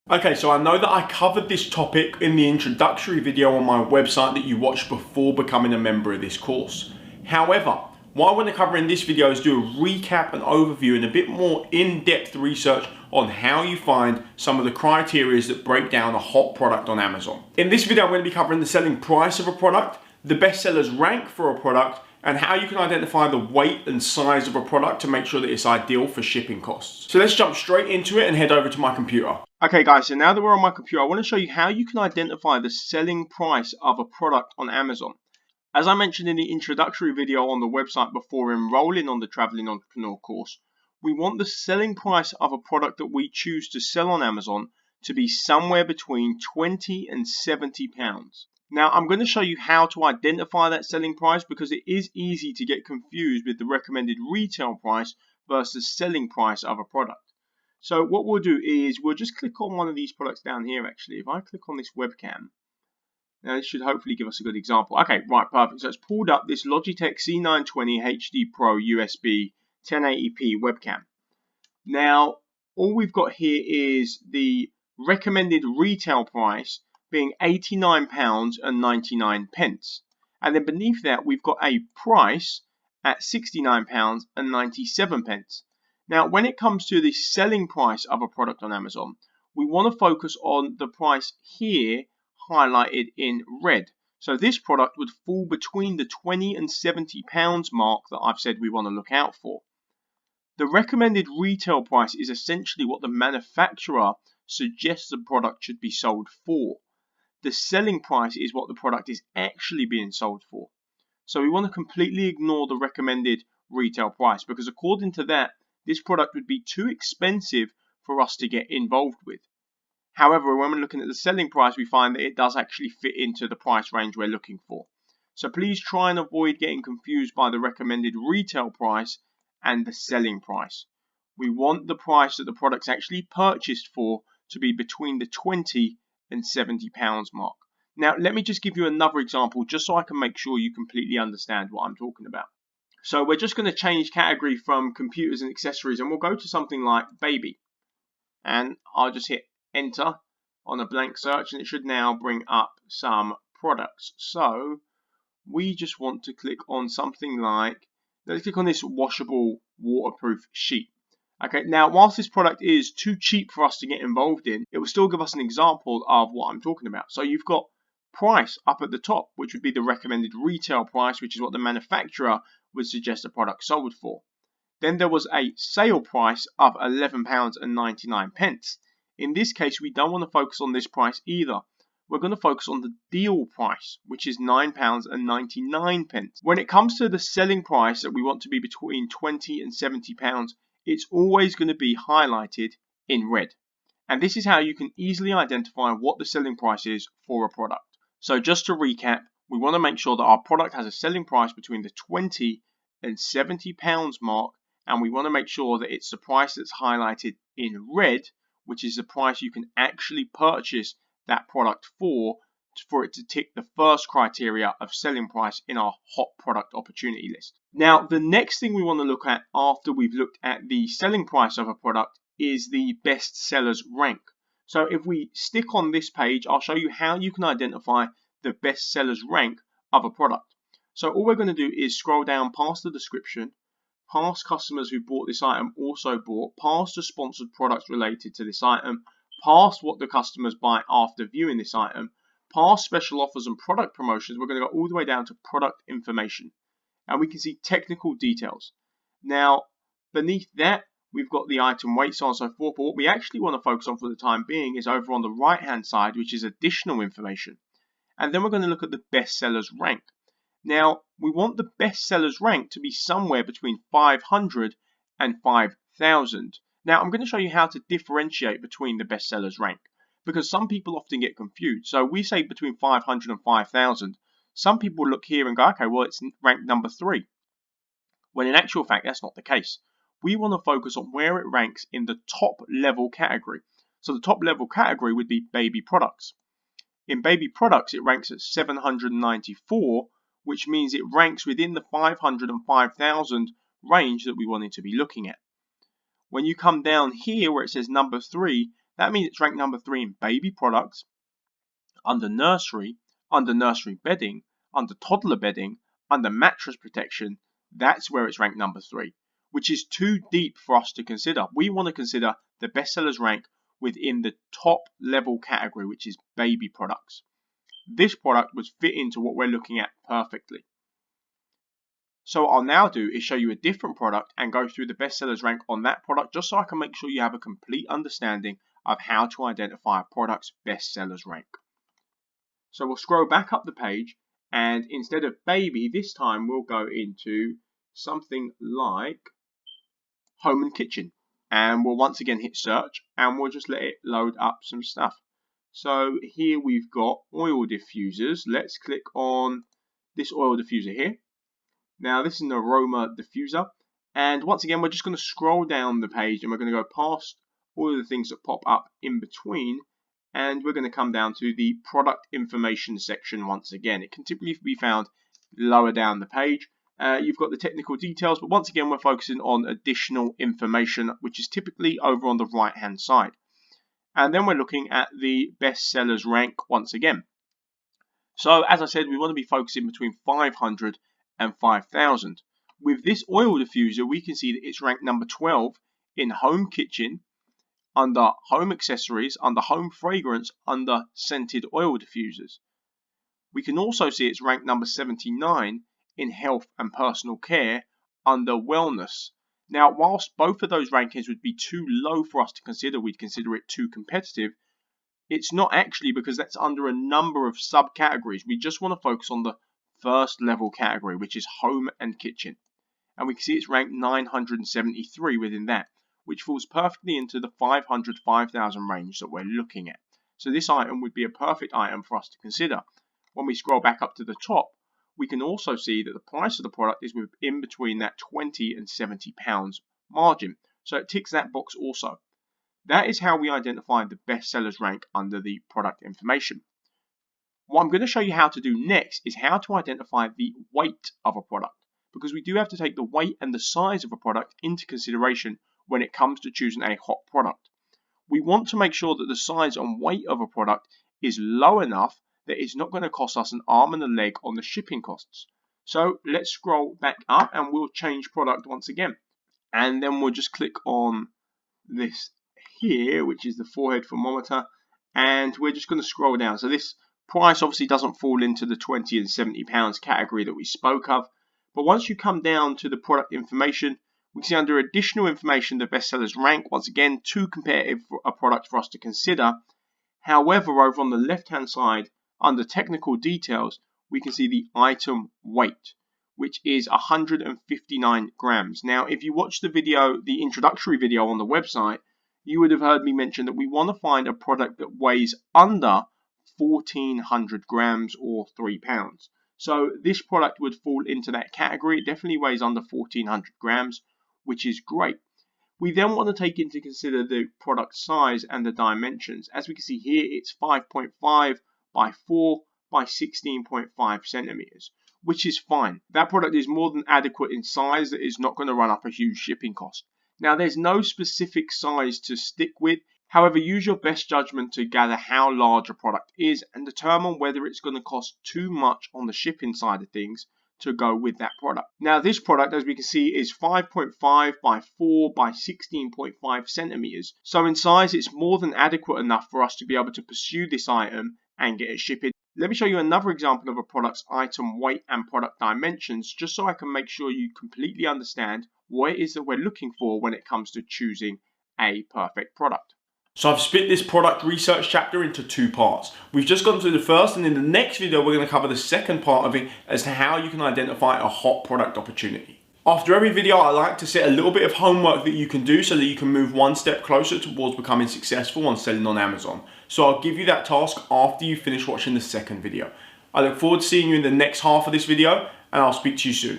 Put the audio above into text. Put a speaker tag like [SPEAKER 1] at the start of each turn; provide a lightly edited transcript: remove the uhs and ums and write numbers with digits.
[SPEAKER 1] Okay, so I know that I covered this topic in the introductory video on my website that you watched before becoming a member of this course. However, what I want to cover in this video is do a recap and overview and a bit more in-depth research on how you find some of the criteria that break down a hot product on Amazon. In this video, I'm going to be covering the selling price of a product, the best sellers rank for a product, and how you can identify the weight and size of a product to make sure that it's ideal for shipping costs. So let's jump straight into it and head over to my computer. Okay guys, so now that we're on my computer, I want to show you how you can identify the selling price of a product on Amazon. As I mentioned in the introductory video on the website before enrolling on the Traveling Entrepreneur course, we want the selling price of a product that we choose to sell on Amazon to be somewhere between 20 and 70 pounds. Now, I'm going to show you how to identify that selling price because it is easy to get confused with the recommended retail price versus selling price of a product. So what we'll do is we'll just click on one of these products down here actually. If I click on this webcam, now this should hopefully give us a good example. Okay, right, perfect. So it's pulled up this Logitech C920 HD Pro USB 1080p webcam. Now, all we've got here is the recommended retail price being £89.99. And then beneath that, we've got a price at £69.97. Now, when it comes to the selling price of a product on Amazon, we want to focus on the price here highlighted in red. So this product would fall between the 20 and 70 pounds mark that I've said we want to look out for. The recommended retail price is essentially what the manufacturer suggests the product should be sold for. The selling price is what the product is actually being sold for. So we want to completely ignore the recommended retail price because according to that, this product would be too expensive for us to get involved with. However, when we're looking at the selling price, we find that it does actually fit into the price range we're looking for. So please try and avoid getting confused by the recommended retail price and the selling price. We want the price that the product's actually purchased for to be between the 20 and 70 pounds mark. Now, let me just give you another example just so I can make sure you completely understand what I'm talking about. So we're just going to change category from computers and accessories and we'll go to something like baby. And I'll just hit enter on a blank search and it should now bring up some products. So we just want to click on something like, let's click on this washable waterproof sheet. Okay, now whilst this product is too cheap for us to get involved in, it will still give us an example of what I'm talking about. So you've got price up at the top, which would be the recommended retail price, which is what the manufacturer would suggest the product sold for. Then there was a sale price of £11.99. In this case, we don't want to focus on this price either. We're going to focus on the deal price, which is £9.99. When it comes to the selling price that we want to be between £20 and £70, it's always going to be highlighted in red. And this is how you can easily identify what the selling price is for a product. So just to recap, we want to make sure that our product has a selling price between the £20 and £70 mark, and we want to make sure that it's the price that's highlighted in red, which is the price you can actually purchase that product for it to tick the first criteria of selling price in our hot product opportunity list. Now, the next thing we want to look at after we've looked at the selling price of a product is the best sellers rank. So if we stick on this page, I'll show you how you can identify the best sellers rank of a product. So all we're going to do is scroll down past the description, past customers who bought this item also bought, past the sponsored products related to this item, past what the customers buy after viewing this item, past special offers and product promotions. We're going to go all the way down to product information and we can see technical details. Now beneath that we've got the item weight, so on and so forth, but what we actually want to focus on for the time being is over on the right hand side, which is additional information. And then we're going to look at the best sellers rank. Now we want the best sellers rank to be somewhere between 500 and 5,000. Now I'm going to show you how to differentiate between the best sellers rank because some people often get confused. So we say between 500 and 5,000. Some people look here and go, okay, well it's ranked number 3. When in actual fact that's not the case. We want to focus on where it ranks in the top level category. So the top level category would be baby products. In baby products it ranks at 794, which means it ranks within the 500 and 5,000 range that we wanted to be looking at. When you come down here where it says number 3, That means it's ranked number 3 in baby products, under nursery bedding, under toddler bedding, under mattress protection. That's where it's ranked number 3, which is too deep for us to consider. We want to consider the bestsellers rank within the top level category, which is baby products. This product was fit into what we're looking at perfectly. So what I'll now do is show you a different product and go through the bestsellers rank on that product, just so I can make sure you have a complete understanding of how to identify a product's bestsellers rank. So we'll scroll back up the page, and instead of baby, this time we'll go into something like home and kitchen. And we'll once again hit search, and we'll just let it load up some stuff. So here we've got oil diffusers. Let's click on this oil diffuser here. Now this is an aroma diffuser, and once again we're just going to scroll down the page, and we're going to go past all of the things that pop up in between, and we're going to come down to the product information section once again. It can typically be found lower down the page. You've got the technical details, but once again we're focusing on additional information, which is typically over on the right hand side. And then we're looking at the bestsellers rank once again. So as I said, we want to be focusing between 500 and 5,000. With this oil diffuser, we can see that it's ranked number 12 in home kitchen, under home accessories, under home fragrance, under scented oil diffusers. We can also see it's ranked number 79 in health and personal care, under wellness. Now, whilst both of those rankings would be too low for us to consider, we'd consider it too competitive, it's not actually, because that's under a number of subcategories. We just want to focus on the first level category, which is home and kitchen. And we can see it's ranked 973 within that, which falls perfectly into the 500-5,000 range that we're looking at. So this item would be a perfect item for us to consider. When we scroll back up to the top, we can also see that the price of the product is in between that £20 and £70 margin. So it ticks that box also. That is how we identify the bestsellers rank under the product information. What I'm going to show you how to do next is how to identify the weight of a product, because we do have to take the weight and the size of a product into consideration when it comes to choosing a hot product. We want to make sure that the size and weight of a product is low enough that it's not going to cost us an arm and a leg on the shipping costs. So let's scroll back up and we'll change product once again. And then we'll just click on this here, which is the forehead thermometer, and we're just going to scroll down. So this price obviously doesn't fall into the £20 and £70 category that we spoke of, but once you come down to the product information, we can see under additional information the bestsellers rank. Once again, too competitive for a product for us to consider. However, over on the left hand side under technical details, we can see the item weight, which is 159 grams. Now if you watch the video, the introductory video on the website, you would have heard me mention that we want to find a product that weighs under 1,400 grams or 3 pounds. So this product would fall into that category. It definitely weighs under 1,400 grams, which is great. We then want to take into consider the product size and the dimensions. As we can see here, it's 5.5 by 4 by 16.5 centimeters, which is fine. That product is more than adequate in size. That is not going to run up a huge shipping cost. Now, there's no specific size to stick with. However, use your best judgment to gather how large a product is and determine whether it's going to cost too much on the shipping side of things to go with that product. Now, this product, as we can see, is 5.5 by 4 by 16.5 centimeters. So in size, it's more than adequate enough for us to be able to pursue this item and get it shipping. Let me show you another example of a product's item weight and product dimensions, just so I can make sure you completely understand what it is that we're looking for when it comes to choosing a perfect product. So I've split this product research chapter into two parts. We've just gone through the first, and in the next video we're going to cover the second part of it as to how you can identify a hot product opportunity. After every video, I like to set a little bit of homework that you can do so that you can move one step closer towards becoming successful on selling on Amazon. So I'll give you that task after you finish watching the second video. I look forward to seeing you in the next half of this video, and I'll speak to you soon.